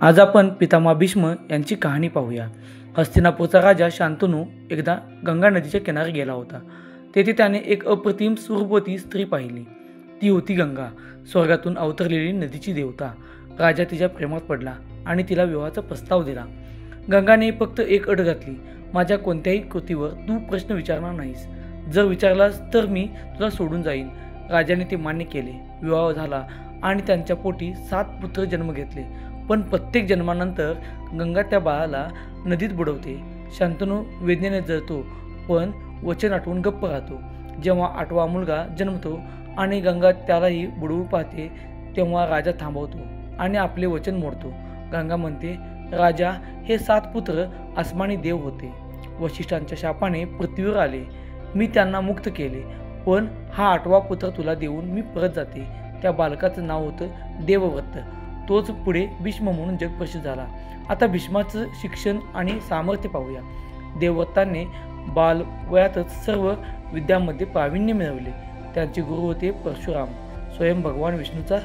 आज आपण पितामह भीष्म यांची कहाणी पाहूया। हस्तिनापूरचा राजा शांतनू एकदा गंगा नदीच्या किनारी गेला होता। तेथे त्याने एक अप्रतिम सुरूपवती स्त्री पाहिली। ती होती गंगा, स्वर्गातून अवतरलेली नदीची देवता। राजा तिच्या प्रेमात पडला आणि तिला विवाहाचा प्रस्ताव दिला। गंगाने फक्त एक अट घातली, माझ्या कोणत्याही कृतीवर तू प्रश्न विचारणार नाहीस। जर विचारलास तर मी तुला सोडून जाईन। राजाने ते मान्य केले। विवाह झाला आणि त्यांच्या पोटी 7 पुत्र जन्म घेतले। पण प्रत्येक जन्मानंतर गंगा त्या बाळाला नदीत बुडवते। शांतनू वेदनेने जळतो, पण वचन आठवून गप्प राहतो। जेव्हा 8वा मुलगा जन्मतो आणि गंगा त्यालाही बुडवू पाहते, तेव्हा राजा थांबवतो आणि आपले वचन मोडतो। गंगा म्हणते, राजा, हे 7 पुत्र आसमानी देव होते। वशिष्ठांच्या शापाने पृथ्वीवर आले, मी त्यांना मुक्त केले, पण हा 8वा पुत्र तुला देऊन मी परत जाते। त्या बालकाचं नाव होतं देवव्रत। तोच पुढे भीष्म म्हणून जगप्रसिद्ध झाला। आता भीष्माचं शिक्षण आणि सामर्थ्य पाहूया। देवव्रताने बालवयातच सर्व विद्यांमध्ये प्रावीण्य मिळवले। त्यांचे गुरु होते परशुराम, स्वयं भगवान विष्णूचा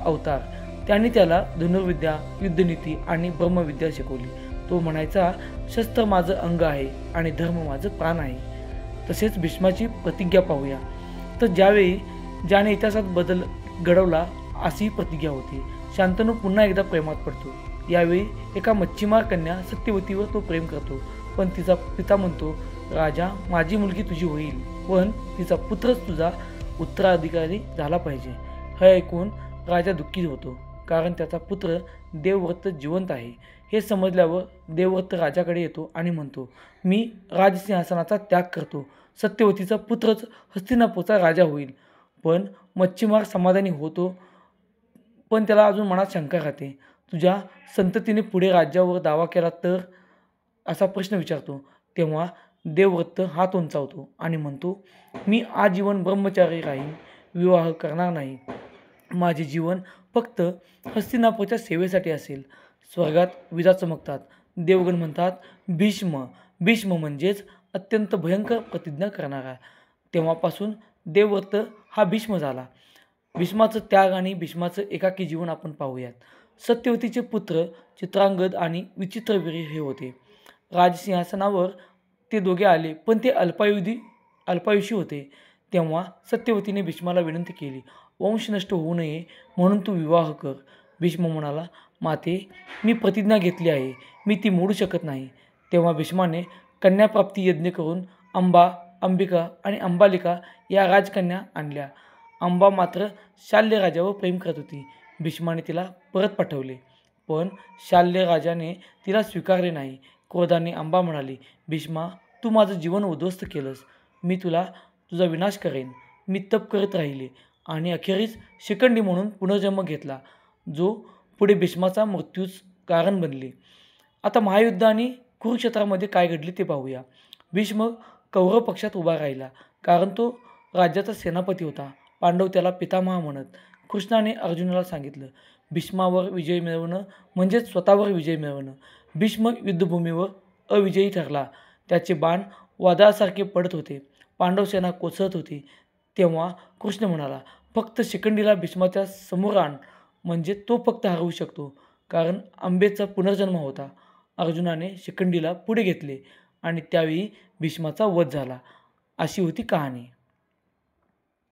अवतार। त्यांनी त्याला धनुर्विद्या, युद्धनीती आणि ब्रह्मविद्या शिकवली। तो म्हणायचा, शस्त्र माझं अंग आहे आणि धर्म माझं प्राण आहे। तसेच भीष्माची प्रतिज्ञा पाहूया। तर ज्याने इतिहासात बदल घडवला अशी प्रतिज्ञा होती। शांतनू पुन्हा एकदा प्रेमात पडतो। यावेळी एका मच्छीमार कन्या सत्यवतीवर तो प्रेम करतो, पण तिचा पिता म्हणतो, राजा, माझी मुलगी तुझी होईल, पण तिचा पुत्रच तुझा उत्तराधिकारी झाला पाहिजे। हे ऐकून राजा दुःखी होतो, कारण त्याचा पुत्र देवव्रत जिवंत आहे। हे समजल्यावर देवव्रत राजाकडे येतो आणि म्हणतो, मी राजसिंहासनाचा त्याग करतो, सत्यवतीचा पुत्रच हस्तिनापूरचा राजा होईल। पण मच्छीमार समाधानी होतो, पण त्याला अजून मनात शंका राहते। तुझ्या संततीने पुढे राज्यावर दावा केला तर, असा प्रश्न विचारतो। तेव्हा देवव्रत हात उंचावतो आणि म्हणतो, मी आजीवन ब्रह्मचारी राहीन, विवाह करणार नाही। माझे जीवन फक्त हस्तिनापूरच्या सेवेसाठी असेल। स्वर्गात विजा चमकतात। देवगण म्हणतात, भीष्म। भीष्म म्हणजेच अत्यंत भयंकर प्रतिज्ञा करणारा। तेव्हापासून देवव्रत हा भीष्म झाला। भीष्माचं त्याग आणि भीष्माचं एकाकी जीवन आपण पाहूयात। सत्यवतीचे पुत्र चित्रांगद आणि विचित्रवीर्य हे होते। राजसिंहासनावर ते दोघे आले, पण ते अल्पायुषी होते। तेव्हा सत्यवतीने भीष्माला विनंती केली, वंश नष्ट होऊ नये म्हणून तू विवाह कर। भीष्म म्हणाला, माते, मी प्रतिज्ञा घेतली आहे, मी ती मोडू शकत नाही। तेव्हा भीष्माने कन्याप्राप्ती यज्ञ करून अंबा, अंबिका आणि अंबालिका या राजकन्या आणल्या। अंबा मात्र शाल्य राजावर प्रेम करत होती। भीष्माने तिला परत पाठवले, पण शाल्य राजाने तिला स्वीकारले नाही। क्रोधाने अंबा म्हणाली, भीष्मा, तू माझं जीवन उद्ध्वस्त केलंस, मी तुझा विनाश करेन। मी तप करत राहिले आणि अखेरीस शिखंडी म्हणून पुनर्जन्म घेतला, जो पुढे भीष्माचा मृत्यूच कारण बनले। आता महायुद्ध आणि कुरुक्षेत्रामध्ये काय घडले ते पाहूया। भीष्म कौरव पक्षात उभा राहिला, कारण तो राज्याचा सेनापती होता। पांडव त्याला पितामह म्हणत। कृष्णाने अर्जुनाला सांगितलं, भीष्मावर विजय मिळवणं म्हणजेच स्वतःवर विजय मिळवणं। भीष्म युद्धभूमीवर अविजयी ठरला। त्याचे बाण वादळासारखे पडत होते, पांडव सेना कोसळत होती। तेव्हा कृष्ण म्हणाला, फक्त शिखंडीला भीष्माच्या समोर आण, म्हणजे तो फक्त हरवू शकतो, कारण अंबेचा पुनर्जन्म होता। अर्जुनाने शिखंडीला पुढे घेतले आणि त्यावेळी भीष्माचा वध झाला। अशी होती कहाणी।